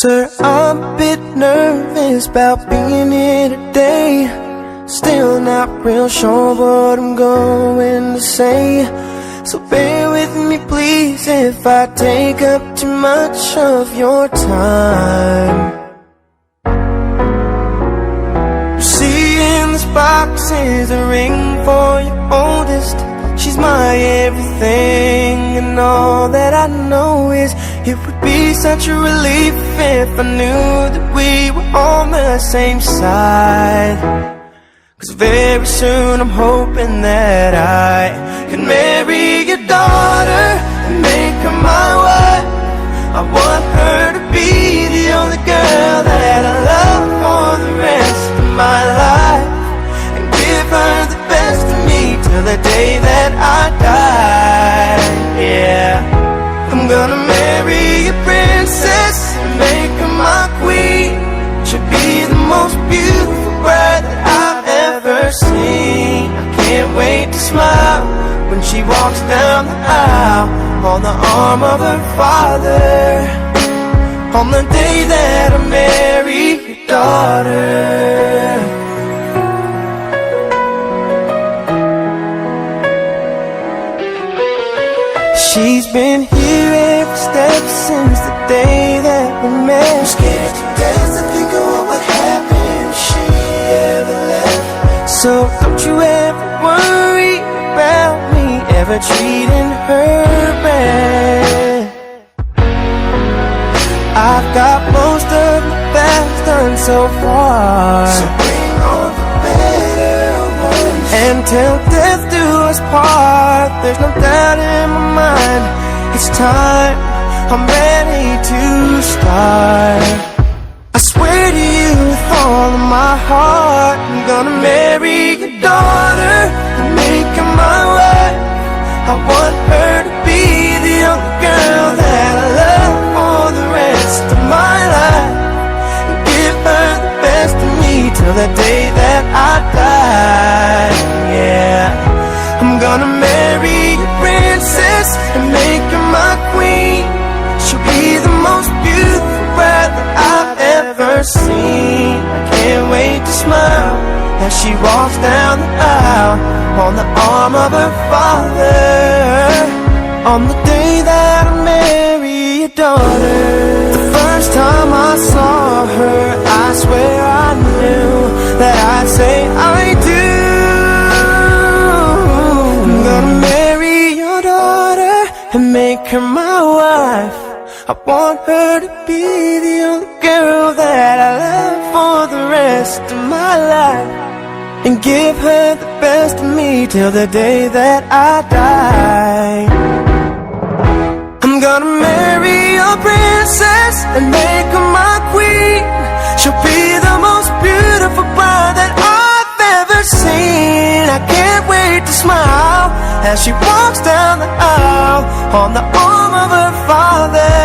Sir, I'm a bit nervous about being here today. Still not real sure what I'm going to say. So bear with me please if I take up too much of your time. You see in this box is a ring for your oldest. She's my everything, and all that I know is it would be such a relief if I knew that we were on the same side. 'Cause very soon I'm hoping that I can marry your daughter and make her my wife. I want her to be the only girl that I love for the rest of my life, and give her the best of me till the day that I die. Yeah, I'm gonna marry a princess and make her my queen. She'll be the most beautiful bride that I've ever seen. I can't wait to smile when she walks down the aisle on the arm of her father, on the day that I marry your daughter. She's been here every step since the day that we met. I'm scared to death to think of what would happen if she ever left. So don't you ever worry about me ever treating her bad. I've got most of the best done so far, so bring on the better ones. And till death do us part, there's no doubt in my mind, it's time, I'm ready to start. I swear to you with all of my heart, I'm gonna marry your daughter and make her my wife. I want her to be the only girl that I love for the rest of my life, and give her the best of me till the day that I die. Yeah, I'm gonna marry a princess and make her my queen. She'll be the most beautiful bride that I've ever seen. I can't wait to smile as she walks down the aisle on the arm of her father, on the day that I marry your daughter. The first time I saw her, I swear I knew that I'd say I do. I'm gonna marry your daughter and make her my wife. I want her to be the only girl that I love for the rest of my life, and give her the best of me till the day that I die. I'm gonna marry a princess and make her my queen. She'll be the most beautiful bride that I've ever seen. I can't wait to smile as she walks down the aisle on the arm of her father,